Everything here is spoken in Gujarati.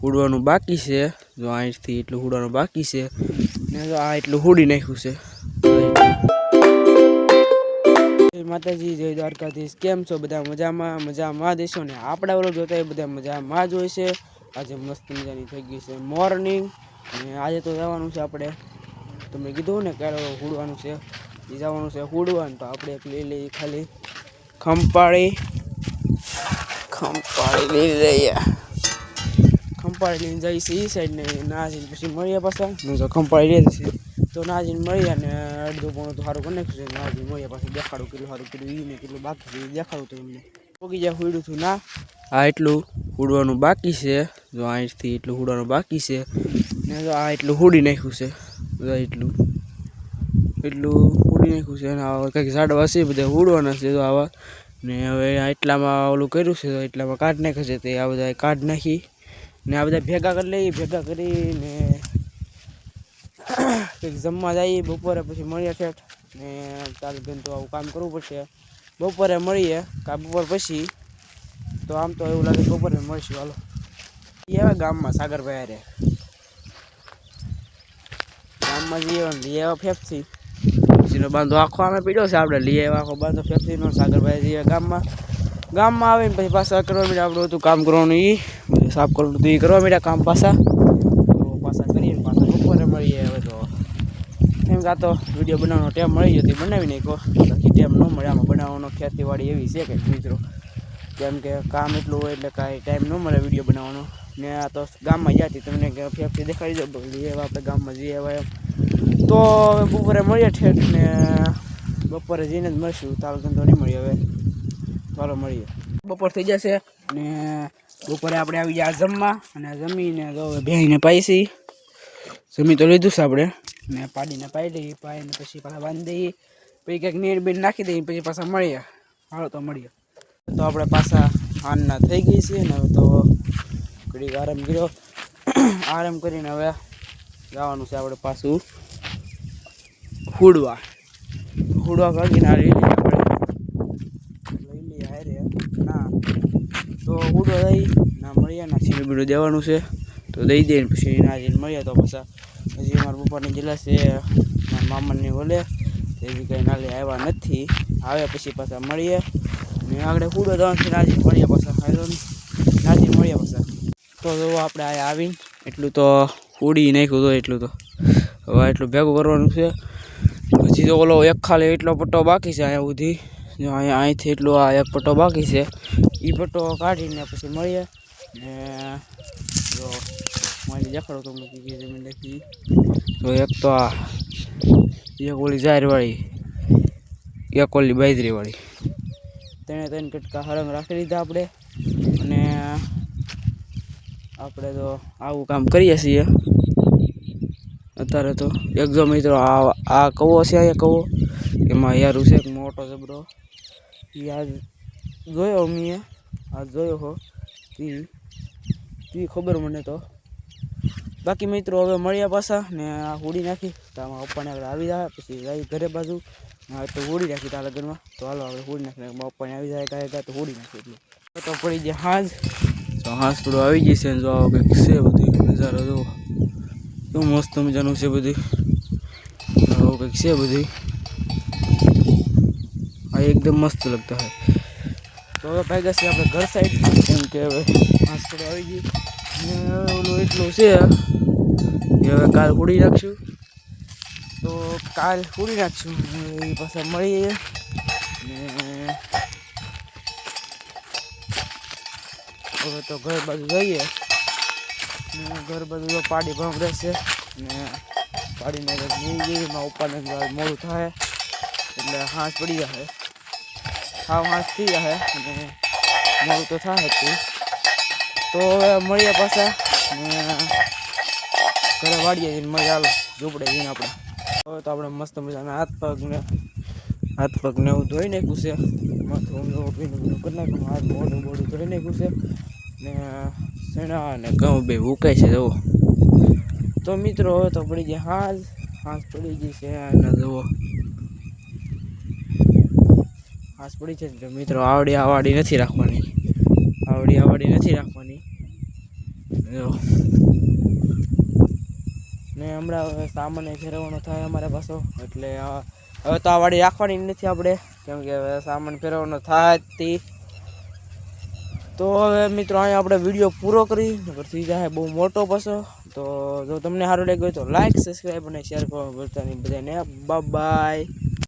હુડવાનું બાકી છે. જો અહીંથી એટલું હુડવાનું બાકી છે ને જો આ એટલું હુડી નાખ્યું છે. માતાજી, જય દ્વારકાધીશ. કેમ છો બધા? મજામાં દેશો ને? આપણા વાળો જોતા એ બધા મજામાં જ હોય છે. આજે મસ્ત મજાની થઈ ગઈ છે મોર્નિંગ ને આજે તો જવાનું છે આપણે, તમને કીધું ને ક્યારે હુડવાનું છે, એ જવાનું છે હુડવાનું. તો આપણે એક લઈ લઈએ ખાલી ખંપાળી લઈ લઈએ. ખંપાળી લઈને જઈએ છીએ એ સાઈડ ને ના જઈને પછી મળીએ પાછા. જો ખંપાળી લે છે તો ના જઈને મળીએ ને અડધું પોણું તો સારું કરી નાખ્યું છે. ના જઈને મળીએ પાછું દેખાડું કેટલું સારું કર્યું એને કેટલું બાકી છે દેખાડું તો એમને પોગી જ્યાં હુડ્યું હતું ના આ એટલું હુડવાનું બાકી છે. જો અહીંથી એટલું હુડવાનું બાકી છે ને જો આ એટલું હુડી નાખ્યું છે. એટલું હુડી નાખ્યું છે અને હવે કંઈક ઝાડવા છે બધા હુડવાના છે. તો આવા ને હવે એટલામાં ઓલું કર્યું છે તો એટલામાં કાઢ નાખે છે. તે આ બધા કાઢ નાખી ને આ બધા ભેગા કરી લઈએ. ભેગા કરીને કંઈક જમવા જઈએ બપોરે, પછી મળીએ ઠેઠ ને ચાલુ બેન તો આવું કામ કરવું પડશે. બપોરે મળીએ કા બપોર પછી તો આમ તો એવું લાગે બપોરે મળીશું. હાલો એવા ગામમાં સાગરભાઈ રે ગામમાં જઈએ લઈ આવ્યા ફેફથી પછીનો બાંધો આખો આમે પીડ્યો છે. આપણે લઈ આવ્યા આખો બાંધો ફેફથીનો. સાગરભાઈ જઈએ ગામમાં આવીને પછી પાછા કરવા માંડ્યા આપણું હતું કામ કરવાનું, એ બધું સાફ કરવાનું હતું, એ કરવા માંડ્યા કામ પાછા. તો પાછા કરીને પાછા બપોરે મળીએ. હવે તો કેમ કે આ તો વિડીયો બનાવવાનો ટાઈમ મળી ગયો તે બનાવી નાખો, બાકી ટાઈમ ન મળે આમાં બનાવવાનો. ખેતીવાડી એવી છે કે મિત્રો, કેમ કે કામ એટલું હોય એટલે કાંઈ ટાઈમ ન મળે વિડીયો બનાવવાનો. ને આ તો ગામમાં જતી તમને ફેફથી દેખાડી દો લઈ આવ્યા આપણે ગામમાં જઈએ આવ્યા એમ. તો હવે બપોરે મળીએ ઠેઠ ને બપોરે જઈને જ મળીશું. તાલ ધંધો નહીં મળીએ હવે, ચાલો મળીએ. બપોર થઈ જશે ને બપોરે આપણે આવી ગયા જમવા અને જમીને તો ભેંને પાઈશી. જમી તો લીધું છે આપણે ને પાડીને પાઈ દઈએ. પાઈને પછી પાછા બાંધી દઈએ, પછી કંઈક નીર બીર નાખી દઈએ, પછી પાછા મળીએ. હાલો તો મળીએ. તો આપણે પાછા હાનના થઈ ગઈ છે ને હવે તો ઘડીક આરામ કર્યો. આરામ કરીને હવે જવાનું છે આપણે પાછું હુડવા ભાગીને લઈ લઈએ હારે ના તો હુડવા જઈ ના મળીએ ના છીનું બીડું દેવાનું છે તો દઈ દઈએ. પછી ના જઈને મળીએ તો પાછા હજી મારા પપ્પાની જિલ્લા છે મારા મામાની બોલે એવી કંઈ નાલે આવ્યા નથી. આવે પછી પાછા મળીએ ને આગળ હુડો જવાનું છે. નાજી મળીએ પાછા હાલો નાજી મળીએ પાછા. તો જો આપણે આ આવીને એટલું તો ઉડી નાખ્યું તો એટલું તો હવે એટલું ભેગું કરવાનું છે. પછી તો ઓલો એક ખાલી એટલો પટ્ટો બાકી છે અહીંયા સુધી. જો અહીંથી એટલું આ એક પટ્ટો બાકી છે, એ પટ્ટો કાઢીને પછી મળીએ ને જો મારી દેખાડો તમને કીધી જમીન દેખી. તો એક તો આ એક ઓલી જાહેરવાળી, એક ઓલી બાજરીવાળી, ત્રણ કટકા હરંગ રાખી લીધા આપણે. અને આપણે તો આવું કામ કરીએ છીએ અત્યારે. તો એક જો મિત્રો આ કવો છે, અહીંયા કવો એમાં યારું છે મોટો જબરો, એ આજ જોયો મેં, આજ જોયો હો તી ખબર મને તો. બાકી મિત્રો હવે મળ્યા પાછા ને આ હોડી નાખી તો આમાં પપ્પાને આગળ આવી જાય પછી જાય ઘરે બાજુ. તો હોડી નાખી તારા લગ્નમાં તો હાલો આપણે હોડી નાખી પપ્પાને આવી જાય કાંઈ તો હોડી નાખી. એટલે તો પડી જાય હાંજ. તો હાંસ થોડું આવી જશે ને જો આવો કંઈક છે બધું નજારો જુઓ કેવું મસ્ત મજાનું છે બધું. આવું કંઈક છે બધું, આ એકદમ મસ્ત લગતા હોય. તો હવે ભાગ્યા છે આપણે ઘર સાઈડ, કેમ કે હવે હાંસ થોડું આવી ગઈ ને ઓલું એટલું છે કે હવે કાલ ઉડી નાખશું. તો કાલ ઉડી નાખશું એ પાછા મળીએ ને હવે તો ઘર બાજુ જઈએ ને ઘર બાજુ પાડી ભાવ રહેશે ને પાડીને નહીં જઈએ એમાં ઉપરને મોડું થાય એટલે હાંસ પડી જશે. હાવ હાંસ થઈ જશે અને મોડું તો થાય જ. તો હવે મળીએ પાછા ને ઘરે વાડીએ જઈને મજા આવે ઝૂંપડે જઈને આપણે. હવે તો આપણે મસ્ત મજાના હાથ પગને એવું ધોઈ નાખ્યું છે. માથું ભીનું કરી નાખ્યું, હાથ મોઢું ધોઈ નાખ્યું છે ને શેણા અને ઘઉં બે ઉકાય છે જુઓ. તો મિત્રો હવે તો પડી જાય હાંસ પડી ગઈ છે અને જુઓ હાંસ પડી છે. મિત્રો આવડી નથી રાખવાની, જો ને હમણાં હવે સામાન ફેરવવાનો થાય અમારે પાછો, એટલે હવે તો આ વાડી રાખવાની નથી આપણે, કેમ કે હવે સામાન ફેરવવાનો થાય તે. તો હવે મિત્રો અહીંયા આપણે વિડીયો પૂરો કરી પછી જાય બહુ મોટો પાછો. તો જો તમને સારું લાગ્યું હોય તો લાઈક સબસ્ક્રાઈબ અને શેર કરવા ભૂલતા નહીં બધાને. Bye bye.